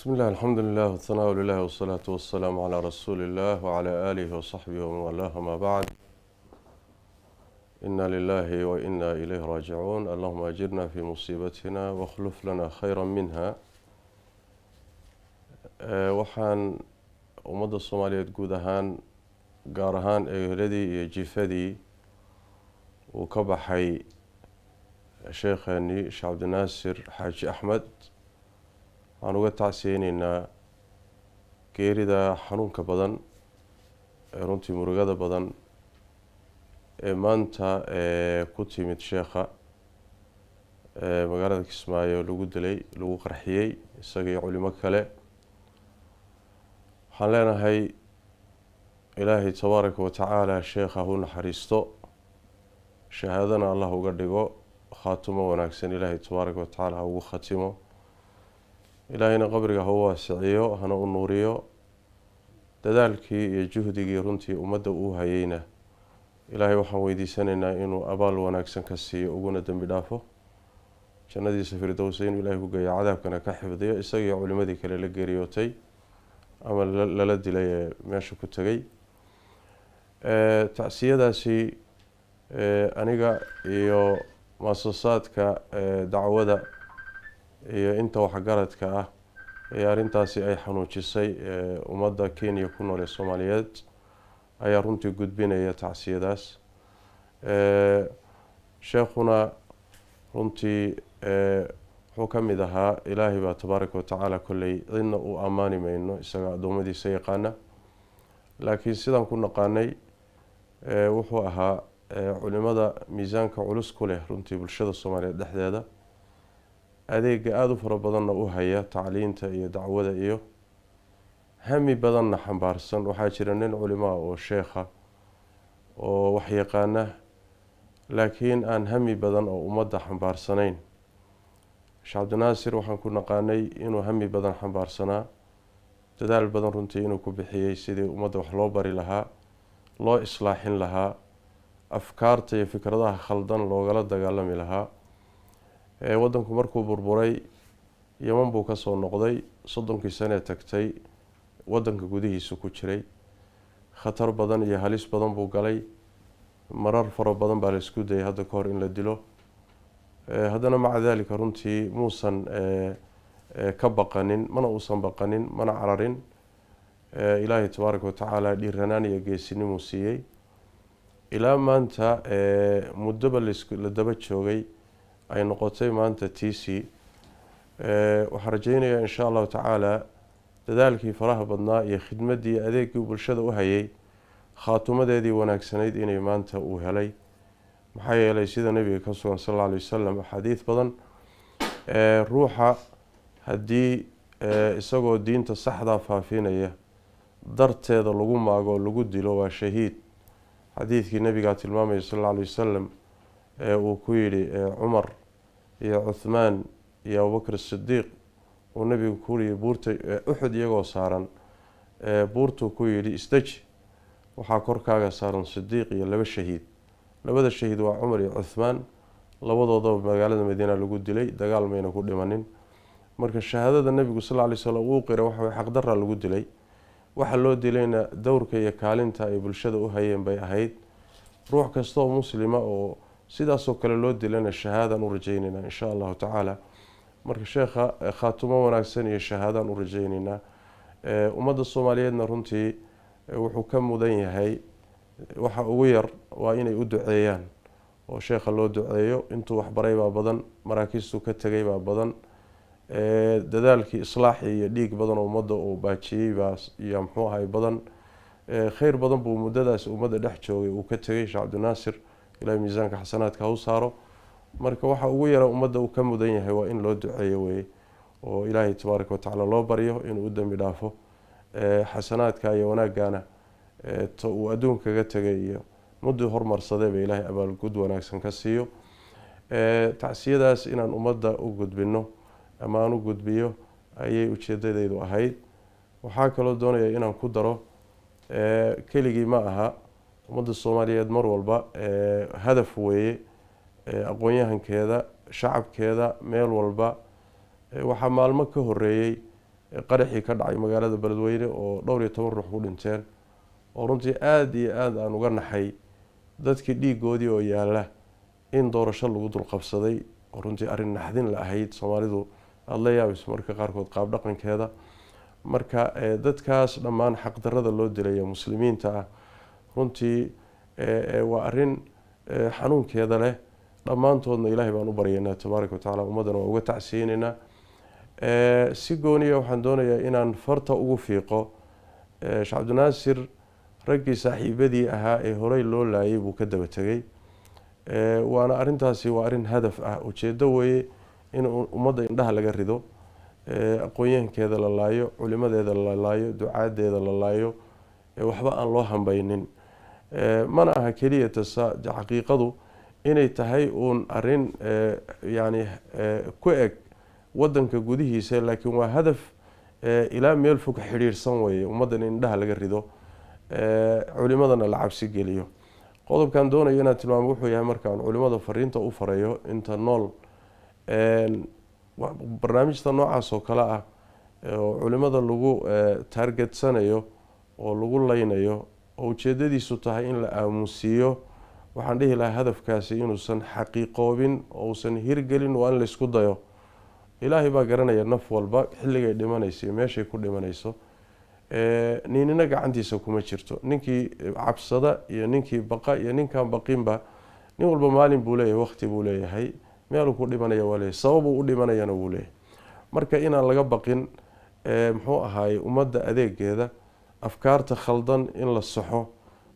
بسم الله الحمد لله والثناء لله والصلاة والسلام على رسول الله وعلى آله وصحبه ومن والاه ما بعد. إنا لله وإنا إليه راجعون. اللهم أجرنا في مصيبتنا واخلف لنا خيرا منها. waxaan ummadda Soomaaliyeed guud ahaan gaar ahaan eheladii iyo jifadii uu ka baxay sheekheeni Sheekh Cabdinaasir Xaaji Axmed waxaan uga tacsiyeynaynaa geerida xanuunka badan ee runtii murugada badan ee maanta ku timid sheekha magaalada Kismaayo lagu dilay lagu qarxiyay isaga iyo culimo kale. waxaan leenahay ilaahay tabaaraka wa tacaala sheekha hu naxariisto, shahaadana allah uga dhigo, khaatumo wanaagsan ilaahay tabaaraka wa tacaala ugu khatimo, ilaahayna qabriga ha u waasiciyo, hana u nuuriyo. dadaalkii iyo juhdigii runtii ummadda uu hayayna ilaahay waxaan weydiisanaynaa inuu abaal wanaagsan ka siiyo uguna dambi dhaafo, jannadiisa firdowsa inuu ilaahay ku geeyo, cadaabkana ka xifdiyo, isagii culimadii kale la geeriyootay ama lala dilay ee meesha ku tegay. tacsiyadaasi aniga iyo muasasaadka dacwada iyo inta waxgaradka ah ee arrintaasi ay xanuujisay ummadda Kenya ku nool ee Soomaaliyeed ayaa runtii gudbinaya tacsiyadaas. sheekhuna runtii wuxuu ka mid ahaa ilaahay baa tabaaraka wa tacaala kolley cidna u ammaani mayno, isaga addoommadiisa yaqaana, laakiin sidaan ku naqaanay wuxuu ahaa culimada miisaanka culus ku leh runtii bulshada Soomaaliyeed dhexdeeda, adeega aada u fara badanna u haya tacliinta iyo dacwada iyo hami badanna xambaarsan. waxaa jira nin culimo ah oo sheekha oo wax yaqaana laakiin aan hami badan oo ummadda xambaarsanayn. Sheekh Cabdinaasir waxaan ku naqaanay inuu hami badan xambaarsanaa, dadaal badan runtii inuu ku bixiyey sidii ummadda wax loo bari lahaa, loo islaaxin lahaa, afkaarta iyo fikradaha khaldan loogala dagaalami lahaa. waddanku markuu burburay Yemen buu ka soo noqday, 30 sano tagtay waddanka gudihiisa ku jiray, khatar badan iyo halis badan buu galay, marar fara badan baa la isku dayay hadda ka hor in la dilo. haddana maca daalika runtii muusan ka baqanin, mana uusan baqanin, mana cararin. ilaahay tabaaraka wa tacaala dhiiranaan iyo geesinimuu siiyey ilaa maanta muddoba la daba joogay ay noqotay maanta TC. waxaan rajaynayaa insha allahu tacaala dadaalkii faraha badnaa iyo khidmaddii adeegii bulshada u hayay khaatumadeedii wanaagsanayd inay maanta uu helay. maxaa yeelay sida nabiga ka sugan sal alla alay wasalam xadiid badan ruuxa haddii isagoo diinta saxdaa faafinaya darteeda lagu maago oo lagu dilo waa shahiid. xadiidkii nabigaa tilmaamaya sal alla alay wasalam uu ku yidhi cumar iyo cuthmaan iyo abubakr sidiiq uu nabigu ku yidhi buurta uxud iyagoo saaran buurtuu ku yidhi isdeji, waxaa korkaaga saaran sidiiq iyo 2 shahiid. labada shahiid waa cumar iyo cuthmaan, labadoodaba magaalada madiina lagu dilay, dagaal mayna ku dhimanin. marka shahaadada nabigu sal alla lay wasalam uu qiray waxa way xaqdarra lagu dilay. waxa loo dilayna dowrka iyo kaalinta ay bulshada u hayeen bay ahayd. ruux kasta oo muslima oo sidaasoo kale loo dilana shahaadaan u rajaynaynaa insha allahu tacaala. marka sheekha khaatumo wanaagsan iyo shahaadaan u rajaynaynaa. ummadda Soomaaliyeedna runtii wuxuu ka mudan yahay waxa ugu yar waa inay u duceeyaan oo sheekha loo duceeyo. intuu wax baray baa badan, maraakiistuu ka tegay baa badan, dadaalkii islaaxi iyo dhiig badan oo ummadda uu baajiyey baa iyo muxuu ahay badan. khayr badan buu muddadaas ummadda dhex joogay uu ka tegay Sheekh Cabdinaasir, ilaahay miisaanka xasanaadka ha u saaro. marka waxa ugu yara ummadda uu ka mudan yahay waa in loo duceeyo weeye oo ilaahay tabaaraka wa tacaala loo baryo inuu u dambi dhaafo, xasanaadka iyo wanaagana uu adduunka kaga tegay iyo muddii hormarsaday ba ilaahay abaalgud wanaagsan ka siiyo. tacsiyadaas inaan ummadda u gudbino ama aan u gudbiyo ayay ujeedadaydu ahayd. waxaa kaloo doonaya inaan ku daro keligii ma aha, ummadda Soomaaliyeed mar walba hadaf weeye aqoon-yahankeeda, shacabkeeda, meel walba. waxaa maalmo ka horeeyay qaraxii ka dhacay magaalada Beledweyne oo dhowr iyo 10 ruux ku dhinteen oo runtii aad iyo aad aan uga naxay dadkii dhiigoodii oo yaala in doorasho lagu dul qabsaday oo runtii arrin naxdin la ahayd Soomaalidu aad la yaabayso marka qaarkood qaab dhaqankeeda marka dadkaas dhammaan xaq darrada loo dilay muslimiinta ah runtii waa arrin xanuunkeeda leh dhammaantoodna Ilaahay baan u baryaynaa tabaaraka wa tacaala ummadana waa uga tacsiinaynaa si gooniya waxaan doonayaa inaan farta ugu fiiqo Sheekh Cabdinaasir raggii saaxiibadii ahaa ee horey loo laayay buu ka daba tagay waana arrintaasi waa arrin hadaf ah ujeedo weeye in ummadda indhaha laga rido aqoonyahankeeda la laayo culimadeeda la laayo ducaadeeda la laayo waxba aan loo hambaynin mana aha keliya xaqiiqadu inay tahay uun arrin yani ku eg wadanka gudihiisa laakiin waa hadaf ilaa meel fog xiriirsan weeye ummaddan indhaha laga rido culimadana la cabsi geliyo qodobkan doonayo inaan tilmaamo wuxuu yahay markaan culimada fariinta u farayo inta nool barnaamijta noocaas oo kale ah oo culimada lagu targetsanayo oo lagu laynayo oo ujeedadiisu tahay in la aamusiyo waxaan dhihi lahaa hadafkaasi inuusan xaqiiqoobin oo uusan hirgelin waa in la isku dayo ilaahay baa garanaya naf walba xilligay dhimanayso meeshay ku dhimanayso ninina gacantiisa kuma jirto ninkii cabsada iyo ninkii baqa iyo ninkan baqinba nin walba maalin buu leeyahay waqti buu leeyahay meel ku dhimanaya waa leeyahay sabab uu dhimanayana wuu leeyahay marka inaan laga baqin muxuu ahaay ummadda adeegeeda afkaarta khaldan in la saxo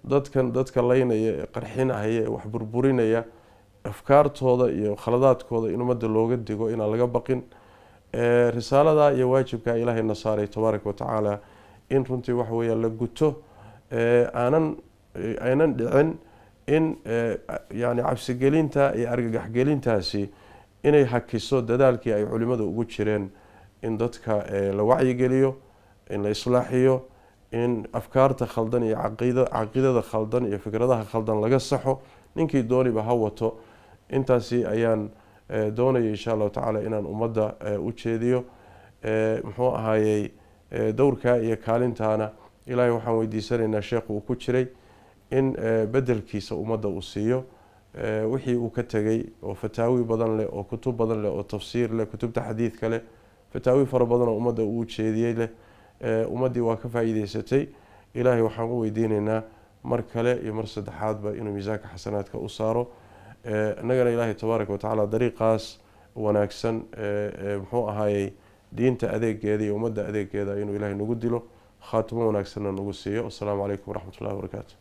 dadka laynaya qarxinaya wax burburinaya afkaartooda iyo khaladaadkooda in ummadda looga digo inaan laga baqin risaalada iyo waajibka Ilaahay na saaray tabaaraka wa tacaala in runtii wax weeyaan la guto aanan dhicin in yani cabsi gelinta iyo argagax gelintaasi inay hakiso dadaalkii ay culimadu ugu jireen in dadka la wacyi geliyo in la islaaxiyo in afkaarta khaldan iyo caqiidada khaldan iyo fikradaha khaldan laga saxo ninkii dooniba ha wato intaasi ayaan doonaya insha Allah tacaala inaan ummadda u jeediyo muxuu ahaayay dowrka iyo kaalintaana Ilaahay waxaan weydiisanaynaa sheekhu uu ku jiray in bedelkiisa ummadda uu siiyo wixii uu ka tagay oo fataawi badan leh oo kutub badan leh oo tafsiir leh kutubta xadiidka leh fataawi fara badan oo ummadda uu jeediyay leh ummadii waa ka faa'iideysatay Ilaahay waxaan u weydiinaynaa mar kale iyo mar saddexaadba inuu miisaanka xasanaadka u saaro annagana Ilaahay tabaaraka wa tacaala dariiqaas wanaagsan muxuu ahaayay diinta adeegeeda iyo ummadda adeegeeda inuu Ilaahay nagu dilo khaatimo wanaagsanna nagu siiyo. Assalaamu calaykum waraxmatullaahi wabarakaatuh.